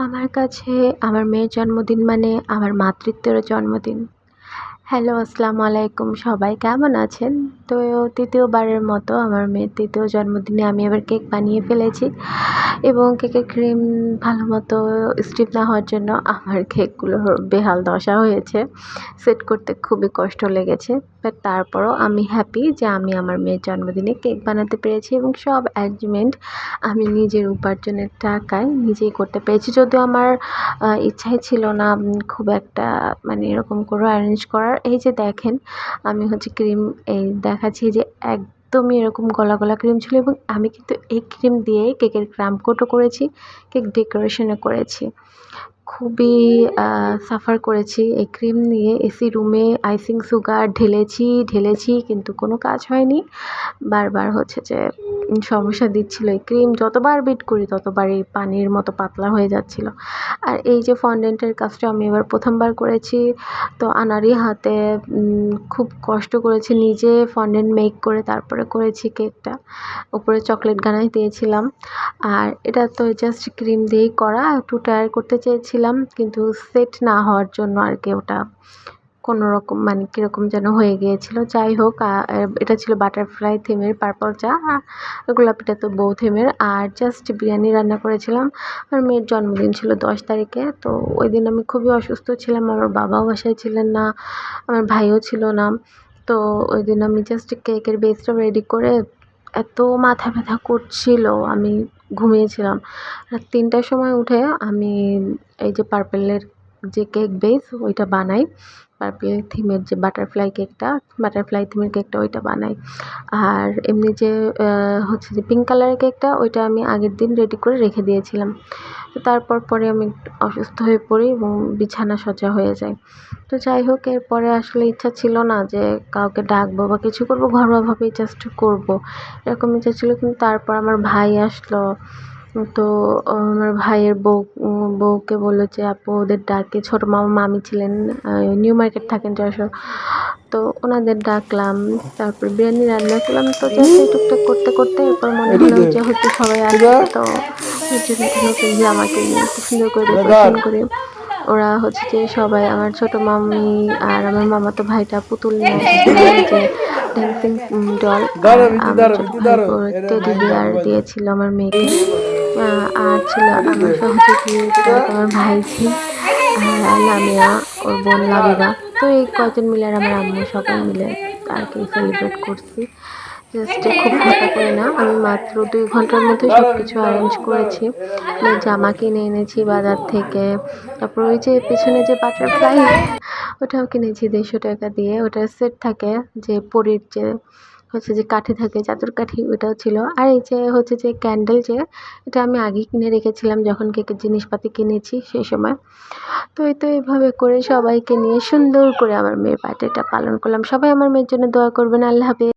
আমার কাছে আমার মেয়ের জন্মদিন মানে আমার মাতৃত্বেরও জন্মদিন। হ্যালো, আসসালামু আলাইকুম। সবাই কেমন আছেন? তো তৃতীয়বারের মতো আমার মেয়ের ৩য় জন্মদিনে আমি এবার কেক বানিয়ে ফেলেছি এবং কেকের ক্রিম ভালোমতো স্টিফ না হওয়ার জন্য আমার কেকগুলোর বেহাল দশা হয়েছে। সেট করতে খুবই কষ্ট লেগেছে। বাট তারপরও আমি হ্যাপি যে আমি আমার মেয়ের জন্মদিনে কেক বানাতে পেরেছি এবং সব অ্যারেঞ্জমেন্ট আমি নিজের উপার্জনের টাকায় নিজেই করতে পেরেছি। যদিও আমার ইচ্ছাই ছিল না খুব একটা মানে এরকম করে অ্যারেঞ্জ করার। এই যে দেখেন আমি হচ্ছে ক্রিম এই দেখাচ্ছি যে একদমই এরকম গলা, গলা ক্রিম ছিল এবং আমি কিন্তু এই ক্রিম দিয়েই কেকের ক্রাম্প কোটও করেছি, কেক ডেকোরেশনও করেছি। খুবই সাফার করেছি এই ক্রিম নিয়ে। এসি রুমে আইসিং সুগার ঢেলেছি কিন্তু কোনো কাজ হয়নি। বারবার হচ্ছে যে সমস্যা দিচ্ছিল। এই ক্রিম যতবার বিট করি ততবারই পানির মতো পাতলা হয়ে যাচ্ছিল। আর এই যে ফন্ডেন্টের কাজটা আমি এবার ১ম বার করেছি। তো আনাড়ি হাতে খুব কষ্ট করেছি নিজে ফন্ডেন্ট মেক করে তারপরে করেছি কেকটা। উপরে চকলেট গানাশ দিয়েছিলাম। আর এটা তো জাস্ট ক্রিম দিয়েই করা। একটু ট্রাই করতে চেয়েছিলাম কিন্তু সেট না হওয়ার জন্য আরকি ওটা কোনোরকম মানে কীরকম যেন হয়ে গিয়েছিল। যাই হোক এটা ছিল বাটারফ্লাই থিমের পার্পল চা। গোলাপিটা তো বউ থিমের। আর জাস্ট বিরিয়ানি রান্না করেছিলাম। আমার মেয়ের জন্মদিন ছিল ১০ তারিখে। তো ওইদিন আমি খুবই অসুস্থ ছিলাম। আমার বাবাও বাসায় ছিলেন না, আমার ভাইও ছিল না। তো ওইদিন আমি জাস্ট কেকের বেসটা রেডি করে এত মাথা ব্যথা করছিল আমি ঘুমিয়েছিলাম। রাত ৩টার সময় উঠে আমি এই যে পার্পেলের যে কেক বেস ওইটা বানাই। পার্পল থিমের যে বাটারফ্লাই থিমের কেকটা ওইটা বানাই। আর এমনি যে হচ্ছে যে পিঙ্ক কালারের কেকটা ওইটা আমি আগের দিন রেডি করে রেখে দিয়েছিলাম। তো তারপর পরে আমি অসুস্থ হয়ে পড়ি এবং বিছানা সজ্জা হয়ে যায়। তো যাই হোক এরপরে আসলে ইচ্ছা ছিল না যে কাউকে ডাকবো বা কিছু করবো, ঘরোয়াভাবেই জাস্ট করবো এরকম ইচ্ছা ছিল। কিন্তু তারপর আমার ভাই আসলো। তো আমার ভাইয়ের বউকে বললো যে আপু ওদের ডাকে, ছোটো মামা মামি ছিলেন নিউ মার্কেট থাকেন যশোর। তো ওনাদের ডাকলাম, তারপর বিরিয়ানি রান্না করলাম। তো জাস্ট এই টুকটাক করতে করতে এরপর মনে হলো যে হয়তো সবাই আসবে, তো নতুন জামা কিনি, একটু সুন্দর করে ডেকোরেশন করি। ওরা হচ্ছে যে সবাই আমার ছোটো মাম্মি আর আমার মামাতো ভাইটা পুতুল নিয়ে এসেছিল, এই যে ড্যান্সিং ডল। আর আমার ছোটো ভাইপো টেডি বিয়ার দিয়েছিল আমার মেয়েকে। আর ছিল আমার সহযোগী আমার ভাইঝি লামিয়া, ওর বোন লাবিবা। তো এই কয়জন মিলে আর আমার আম্মু সবাই মিলে আর কি সেলিব্রেট করছি। জাস্ট খুব ঘটা করে না, আমি মাত্র ২ ঘন্টার মধ্যে সব কিছু অ্যারেঞ্জ করেছি। জামা কিনে এনেছি বাজার থেকে। তারপর ওই যে পেছনে যে বাটারফ্লাই ওটাও কিনেছি ১৫০ টাকা দিয়ে। ওটার সেট থাকে যে পরীর যে হচ্ছে যে কাঠি থাকে, চাদর কাঠি, ওটাও ছিল। আর এই যে হচ্ছে যে ক্যান্ডেল যে এটা আমি আগেই কিনে রেখেছিলাম যখন কেকের জিনিসপাতি কিনেছি সেই সময়। তো এই তো এভাবে করে সবাইকে নিয়ে সুন্দর করে আমার মেয়ের বার্থডেটা পালন করলাম। সবাই আমার মেয়ের জন্য দোয়া করবেন। আল্লাহ হাফেজ।